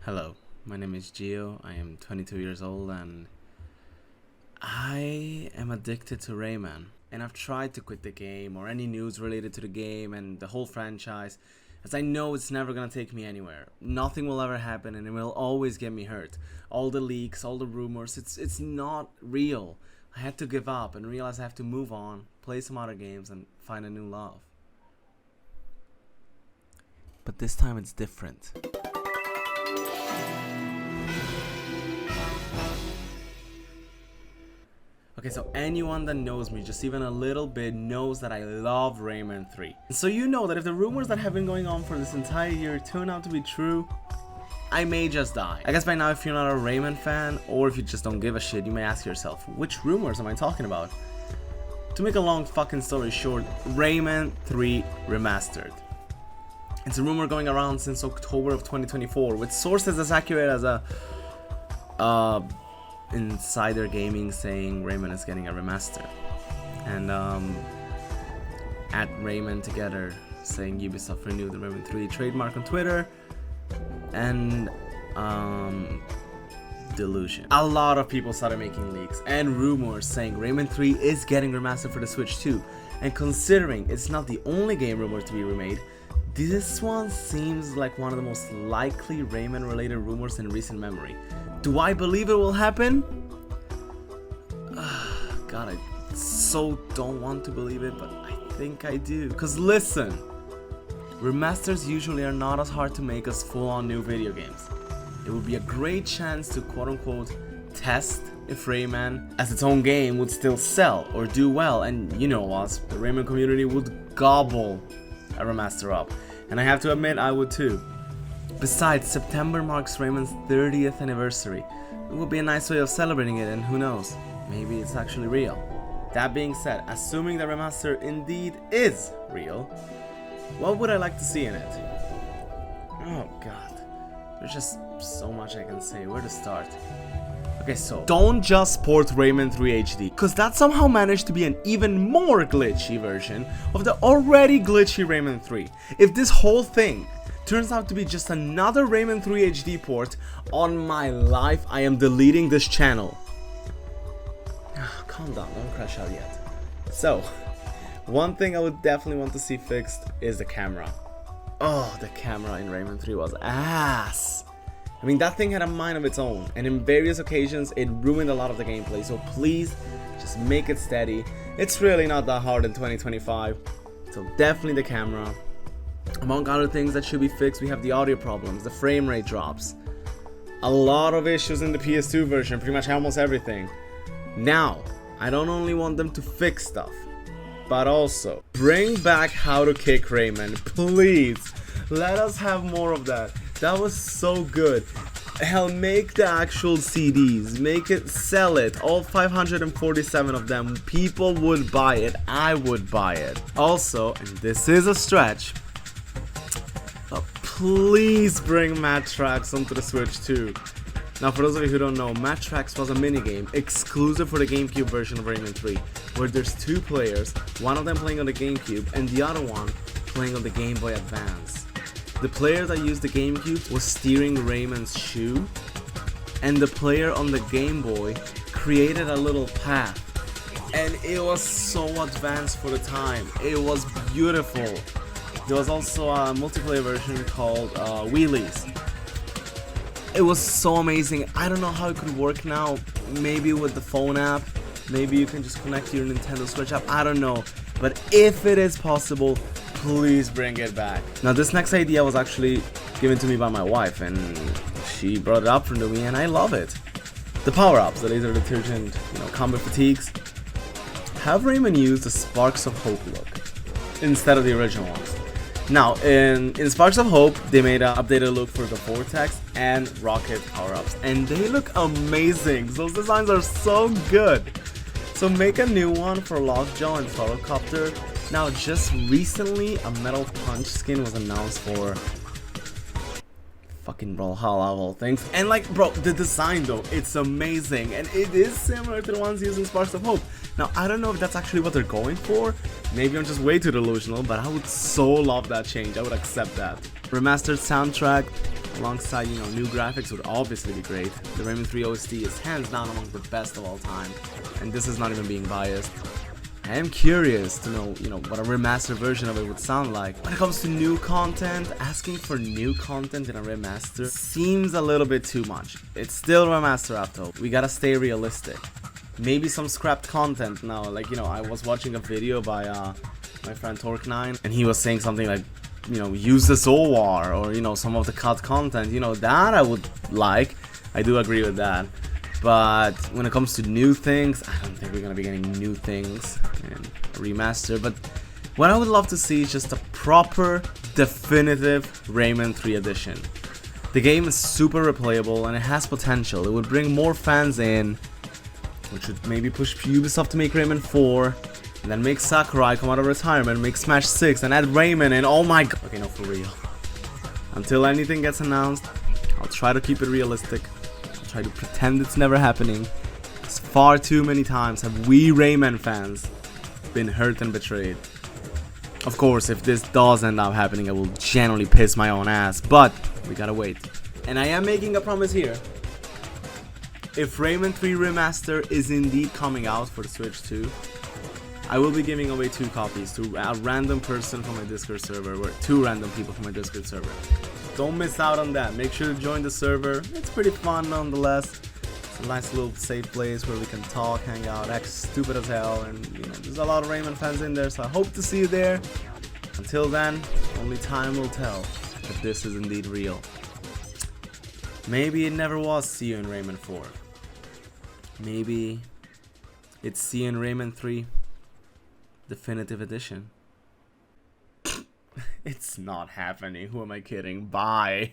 Hello, my name is Gio, I am 22 years old and I am addicted to Rayman. And I've tried to quit the game or any news related to the game and the whole franchise, as I know it's never gonna take me anywhere. Nothing will ever happen and it will always get me hurt. All the leaks, all the rumors, it's not real. I had to give up and realize I have to move on, play some other games and find a new love. But this time it's different. Okay, so anyone that knows me just even a little bit knows that I love Rayman 3. So you know that if the rumors that have been going on for this entire year turn out to be true, I may just die. I guess by now if you're not a Rayman fan, or if you just don't give a shit, you may ask yourself, which rumors am I talking about? To make a long fucking story short, Rayman 3 Remastered. It's a rumor going around since October of 2024, with sources as accurate as Insider Gaming saying Rayman is getting a remaster, and at Rayman Together saying Ubisoft renewed the Rayman 3 trademark on Twitter, and Delusion. A lot of people started making leaks and rumors saying Rayman 3 is getting remastered for the Switch too, and considering it's not the only game rumored to be remade, this one seems like one of the most likely Rayman related rumors in recent memory. Do I believe it will happen? God, I so don't want to believe it, but I think I do. Cause listen, remasters usually are not as hard to make as full-on new video games. It would be a great chance to quote-unquote test if Rayman as its own game would still sell or do well, and you know us, the Rayman community would gobble a remaster up. And I have to admit, I would too. Besides, September marks Rayman's 30th anniversary. It would be a nice way of celebrating it, and who knows, maybe it's actually real. That being said, assuming the remaster indeed is real, what would I like to see in it? Oh god, there's just so much I can say. Where to start? Okay, so don't just port Rayman 3 HD, cause that somehow managed to be an even more glitchy version of the already glitchy Rayman 3. If this whole thing turns out to be just another Rayman 3 HD port, on my life I am deleting this channel. Calm down, don't crash out yet. So, one thing I would definitely want to see fixed is the camera. Oh, the camera in Rayman 3 was ass. I mean, that thing had a mind of its own, and in various occasions it ruined a lot of the gameplay, so please just make it steady. It's really not that hard in 2025, so definitely the camera. Among other things that should be fixed, we have the audio problems, the frame rate drops, a lot of issues in the PS2 version, pretty much almost everything. Now, I don't only want them to fix stuff, but also bring back How to Kick Rayman, please. Let us have more of that. That was so good. Hell, make the actual CDs, make it, sell it, all 547 of them. People would buy it, I would buy it. Also, and this is a stretch, please bring Mad Tracks onto the Switch too. Now, for those of you who don't know, Mad Tracks was a minigame exclusive for the GameCube version of Rayman 3, where there's two players, one of them playing on the GameCube and the other one playing on the Game Boy Advance. The player that used the GameCube was steering Rayman's shoe, and the player on the Game Boy created a little path, and it was so advanced for the time. It was beautiful. There was also a multiplayer version called Wheelies. It was so amazing. I don't know how it could work now. Maybe with the phone app, maybe you can just connect to your Nintendo Switch app, I don't know. But if it is possible, please bring it back. Now, this next idea was actually given to me by my wife, and she brought it up to me, and I love it. The power-ups, the laser detergent, combat fatigues, have Rayman use the Sparks of Hope look instead of the original ones. Now, in Sparks of Hope, they made an updated look for the Vortex and Rocket power-ups, and they look amazing. Those designs are so good. So make a new one for Lockjaw and Throttlecopter. Now, just recently, a Metal Punch skin was announced for fucking Brawlhalla of all things. And like, bro, the design though, it's amazing, and it is similar to the ones used in Sparks of Hope. Now, I don't know if that's actually what they're going for. Maybe I'm just way too delusional, but I would so love that change. I would accept that. Remastered soundtrack, alongside, you know, new graphics would obviously be great. The Rayman 3 OST is hands down among the best of all time, and this is not even being biased. I am curious to know, you know, what a remastered version of it would sound like. When it comes to new content, asking for new content in a remaster seems a little bit too much. It's still a remaster after all. We gotta stay realistic. Maybe some scrapped content now, like, you know, I was watching a video by my friend Torque9, and he was saying something like, you know, use the Zowar, or, you know, some of the cut content, you know, that I would like. I do agree with that. But when it comes to new things, I don't think we're gonna be getting new things in a remaster. But what I would love to see is just a proper, definitive Rayman 3 edition. The game is super replayable and it has potential. It would bring more fans in, which would maybe push Ubisoft to make Rayman 4, and then make Sakurai come out of retirement, make Smash 6, and add Rayman in. Oh my god. Okay, no, for real. Until anything gets announced, I'll try to keep it realistic. Try to pretend it's never happening, because far too many times have we Rayman fans been hurt and betrayed. Of course, if this does end up happening, I will genuinely piss my own ass, but we gotta wait. And I am making a promise here. If Rayman 3 Remaster is indeed coming out for the Switch 2, I will be giving away 2 copies to a random person from my Discord server, or 2 random people from my Discord server. Don't miss out on that. Make sure to join the server. It's pretty fun nonetheless. It's a nice little safe place where we can talk, hang out, act stupid as hell, and you know, there's a lot of Rayman fans in there, so I hope to see you there. Until then, only time will tell if this is indeed real. Maybe it never was See You in Rayman 4. Maybe it's See You in Rayman 3 Definitive Edition. It's not happening. Who am I kidding? Bye.